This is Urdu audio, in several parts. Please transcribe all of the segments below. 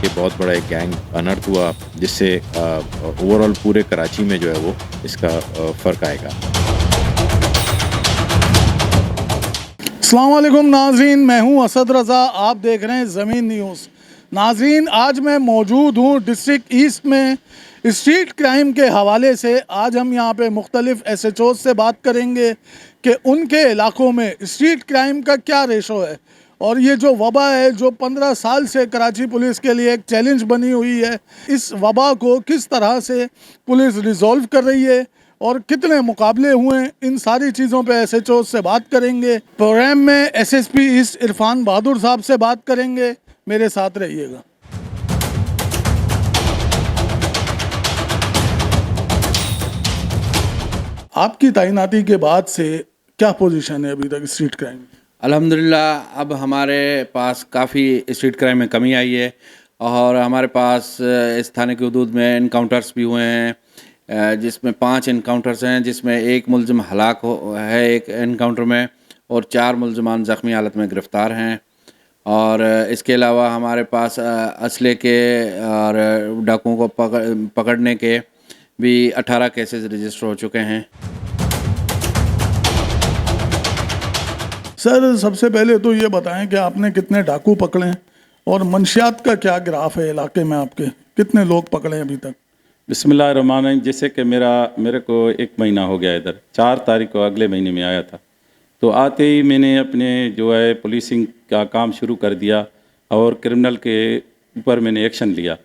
کہ بہت بڑا ایک گینگ انرتھ ہوا جس سے اوور آل پورے کراچی میں جو ہے وہ اس کا فرق آئے گا. السلام علیکم ناظرین، میں ہوں اسد رضا، آپ دیکھ رہے ہیں زمین نیوز. ناظرین، آج میں موجود ہوں ڈسٹرکٹ ایسٹ میں اسٹریٹ کرائم کے حوالے سے. آج ہم یہاں پہ مختلف ایس ایچ اوز سے بات کریں گے کہ ان کے علاقوں میں اسٹریٹ کرائم کا کیا ریشو ہے، اور یہ جو وبا ہے جو 15 سال سے کراچی پولیس کے لیے ایک چیلنج بنی ہوئی ہے، اس وبا کو کس طرح سے پولیس ریزولو کر رہی ہے اور کتنے مقابلے ہوئے ہیں، ان ساری چیزوں پہ ایس ایچ او سے بات کریں گے. پروگرام میں S S P east Irfan Bahadur صاحب سے بات کریں گے. میرے ساتھ رہیے گا. آپ کی تعیناتی کے بعد سے کیا پوزیشن ہے ابھی تک اسٹریٹ کرائم؟ الحمدللہ اب ہمارے پاس کافی اسٹریٹ کرائم میں کمی آئی ہے، اور ہمارے پاس اس تھانے کے حدود میں انکاؤنٹرز بھی ہوئے ہیں، جس میں 5 انکاؤنٹرز ہیں، جس میں 1 ملزم ہلاک ہے ایک انکاؤنٹر میں، اور 4 ملزمان زخمی حالت میں گرفتار ہیں. اور اس کے علاوہ ہمارے پاس اسلحے کے اور ڈاکوؤں کو پکڑنے کے بھی 18 کیسز رجسٹر ہو چکے ہیں. سر، سب سے پہلے تو یہ بتائیں کہ آپ نے کتنے ڈاکو پکڑے ہیں، اور منشیات کا کیا گراف ہے علاقے میں، آپ کے کتنے لوگ پکڑے ہیں ابھی تک؟ بسم اللہ الرحمن الرحیم. جیسے کہ میرے کو 1 مہینہ ہو گیا ادھر، 4 تاریخ کو اگلے مہینے میں آیا تھا. تو آتے ہی میں نے اپنے جو ہے پولیسنگ کا کام شروع کر دیا، اور کرمنل کے اوپر میں نے ایکشن لیا.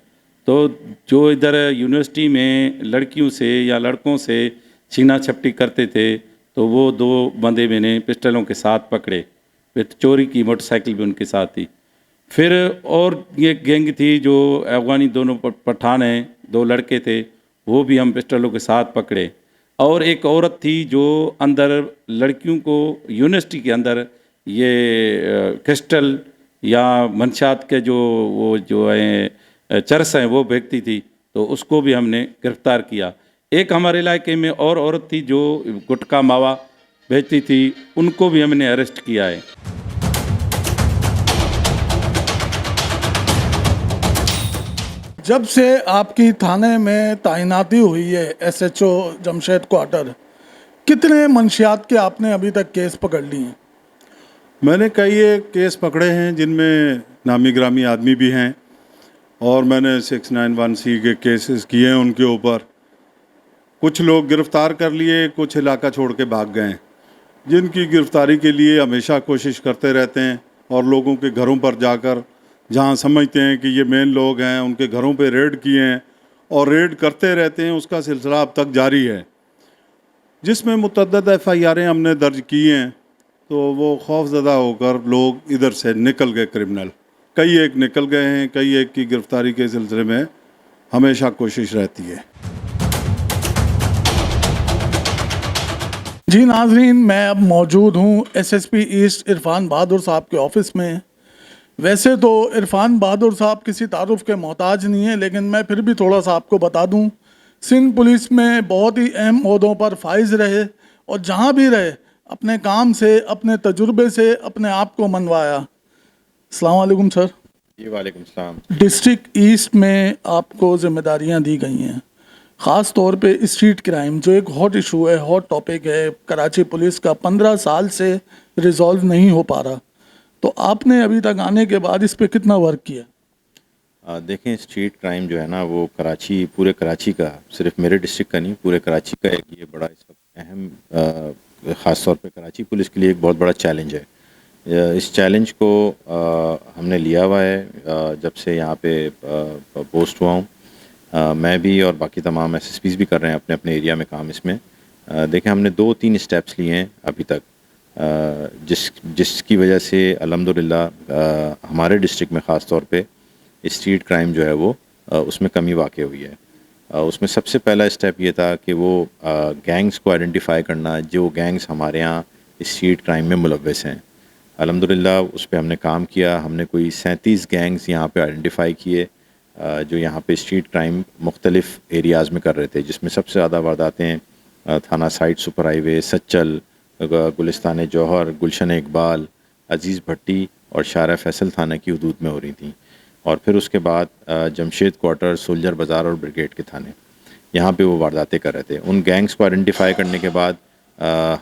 تو جو ادھر یونیورسٹی میں لڑکیوں سے یا لڑکوں سے چھینا چھپٹی کرتے تھے، تو وہ 2 بندے میں نے پسٹلوں کے ساتھ پکڑے. پھر چوری کی موٹر سائیکل بھی ان کے ساتھ تھی. پھر اور یہ گینگ تھی جو افغانی دونوں پٹھان ہیں، 2 لڑکے تھے، وہ بھی ہم پسٹلوں کے ساتھ پکڑے. اور ایک عورت تھی جو اندر لڑکیوں کو یونیورسٹی کے اندر یہ کرسٹل یا منشیات کے جو ہیں چرس ہیں وہ بیچتی تھی، تو اس کو بھی ہم نے گرفتار کیا. ایک ہمارے علاقے میں اور عورت تھی جو گٹکا ماوا بیچتی تھی، ان کو بھی ہم نے اریسٹ کیا ہے. جب سے آپ کی تھانے میں تعیناتی ہوئی ہے S H O Jamshed quarter, کتنے منشیات کے آپ نے ابھی تک کیس پکڑ لی ہیں؟ میں نے کئی کیس پکڑے ہیں جن میں نامی گرامی آدمی بھی ہیں، اور میں نے 691C کے کیسز کیے ہیں ان کے اوپر. کچھ لوگ گرفتار کر لیے، کچھ علاقہ چھوڑ کے بھاگ گئے ہیں، جن کی گرفتاری کے لیے ہمیشہ کوشش کرتے رہتے ہیں، اور لوگوں کے گھروں پر جا کر جہاں سمجھتے ہیں کہ یہ مین لوگ ہیں ان کے گھروں پہ ریڈ کیے ہیں، اور ریڈ کرتے رہتے ہیں. اس کا سلسلہ اب تک جاری ہے، جس میں متعدد FIRیں ہم نے درج کی ہیں. تو وہ خوف زدہ ہو کر لوگ ادھر سے نکل گئے. کرمنل کئی ایک نکل گئے ہیں، کئی ایک کی گرفتاری کے سلسلے میں ہمیشہ کوشش رہتی ہے. جی ناظرین، میں اب موجود ہوں S S P east Irfan Bahadur صاحب کے آفس میں. ویسے تو عرفان بہادر صاحب کسی تعارف کے محتاج نہیں ہیں، لیکن میں پھر بھی تھوڑا سا آپ کو بتا دوں. سندھ پولیس میں بہت ہی اہم عہدوں پر فائز رہے، اور جہاں بھی رہے اپنے کام سے، اپنے تجربے سے اپنے آپ کو منوایا. السلام علیکم سر. جی وعلیکم السلام. ڈسٹرکٹ ایسٹ میں آپ کو ذمہ داریاں دی گئی ہیں، خاص طور پہ اسٹریٹ کرائم جو ایک ہاٹ ایشو ہے، ہاٹ ٹاپک ہے. کراچی پولیس کا 15 سال سے ریزالو نہیں ہو پا رہا. تو آپ نے ابھی تک آنے کے بعد اس پہ کتنا ورک کیا؟ دیکھیں، اسٹریٹ کرائم جو ہے نا وہ پورے کراچی کا، صرف میرے ڈسٹرکٹ کا نہیں، پورے کراچی کا ایک یہ بڑا اس وقت اہم، خاص طور پہ کراچی پولیس کے لیے ایک بہت بڑا چیلنج ہے. اس چیلنج کو ہم نے لیا ہوا ہے جب سے یہاں پہ پوسٹ ہوا ہوں. میں بھی اور باقی تمام ایس ایس پیز بھی کر رہے ہیں اپنے اپنے ایریا میں کام. اس میں دیکھیں، ہم نے 2-3 اسٹیپس لیے ہیں ابھی تک، جس کی وجہ سے الحمدللہ ہمارے ڈسٹرکٹ میں خاص طور پہ اسٹریٹ کرائم جو ہے وہ اس میں کمی واقع ہوئی ہے. اس میں سب سے پہلا اسٹیپ یہ تھا کہ وہ گینگز کو آئیڈینٹیفائی کرنا، جو گینگز ہمارے یہاں اسٹریٹ کرائم میں ملوث ہیں. الحمدللہ اس پہ ہم نے کام کیا. ہم نے کوئی 37 گینگز یہاں پہ آئیڈینٹیفائی کیے جو یہاں پہ اسٹریٹ کرائم مختلف ایریاز میں کر رہے تھے، جس میں سب سے زیادہ وارداتیں تھانہ سائٹ سپر ہائی وے، سچل، گلستان جوہر، گلشن اقبال، عزیز بھٹی اور شارع فیصل تھانہ کی حدود میں ہو رہی تھیں. اور پھر اس کے بعد جمشید کوارٹر، سولجر بازار اور بریگیڈ کے تھانے، یہاں پہ وہ وارداتیں کر رہے تھے. ان گینگز کو آئیڈینٹیفائی کرنے کے بعد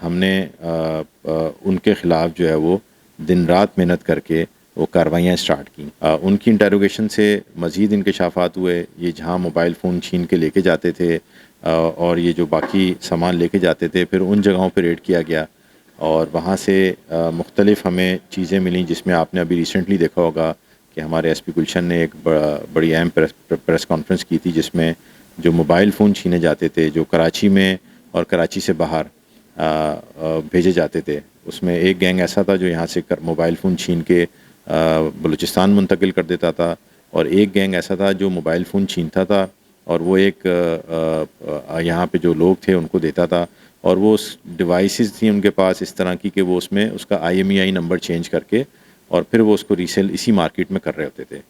ہم نے ان کے خلاف جو ہے وہ دن رات محنت کر کے وہ کارروائیاں اسٹارٹ کیں. ان کی انٹروگیشن سے مزید انکشافات ہوئے. یہ جہاں موبائل فون چھین کے لے کے جاتے تھے اور یہ جو باقی سامان لے کے جاتے تھے، پھر ان جگہوں پہ ریڈ کیا گیا اور وہاں سے مختلف ہمیں چیزیں ملیں، جس میں آپ نے ابھی ریسنٹلی دیکھا ہوگا کہ ہمارے ایس پی گلشن نے ایک بڑی اہم پریس کانفرنس کی تھی، جس میں جو موبائل فون چھینے جاتے تھے، جو کراچی میں اور کراچی سے باہر بھیجے جاتے تھے، اس میں ایک گینگ ایسا تھا جو یہاں سے موبائل فون چھین کے بلوچستان منتقل کر دیتا تھا، اور ایک گینگ ایسا تھا جو موبائل فون چھینتا تھا اور وہ ایک یہاں پہ جو لوگ تھے ان کو دیتا تھا، اور وہ ڈیوائسز تھیں ان کے پاس اس طرح کی کہ وہ اس میں اس کا IMEI نمبر چینج کر کے اور پھر وہ اس کو ریسیل اسی مارکیٹ میں کر رہے ہوتے تھے.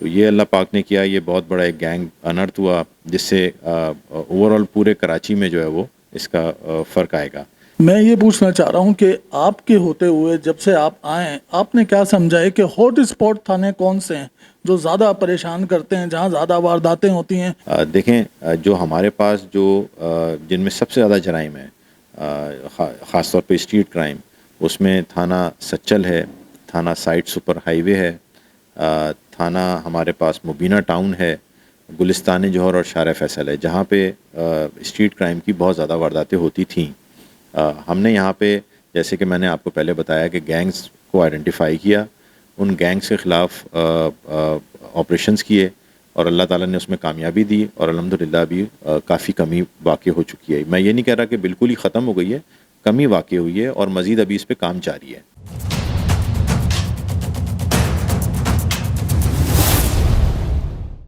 تو یہ اللہ پاک نے کیا، یہ بہت بڑا ایک گینگ انرتھ ہوا، جس سے اوور آل پورے کراچی میں جو ہے وہ اس کا فرق آئے گا. میں یہ پوچھنا چاہ رہا ہوں کہ آپ کے ہوتے ہوئے جب سے آپ آئیں، آپ نے کیا سمجھا ہے کہ ہاٹ اسپاٹ تھانے کون سے ہیں جو زیادہ پریشان کرتے ہیں، جہاں زیادہ وارداتیں ہوتی ہیں؟ دیکھیں، جو ہمارے پاس جو جن میں سب سے زیادہ جرائم ہے، خاص طور پہ اسٹریٹ کرائم، اس میں تھانہ سچل ہے، تھانہ سائٹ سپر ہائی وے ہے، تھانہ ہمارے پاس مبینہ ٹاؤن ہے، گلستان جوہر اور شارع فیصل ہے، جہاں پہ اسٹریٹ کرائم کی بہت زیادہ وارداتیں ہوتی تھیں. ہم نے یہاں پہ، جیسے کہ میں نے آپ کو پہلے بتایا، کہ گینگز کو آئیڈینٹیفائی کیا، ان گینگز کے خلاف آپریشنز کیے، اور اللہ تعالیٰ نے اس میں کامیابی دی، اور الحمدللہ ابھی کافی کمی واقع ہو چکی ہے. میں یہ نہیں کہہ رہا کہ بالکل ہی ختم ہو گئی ہے، کمی واقع ہوئی ہے، اور مزید ابھی اس پہ کام جاری ہے.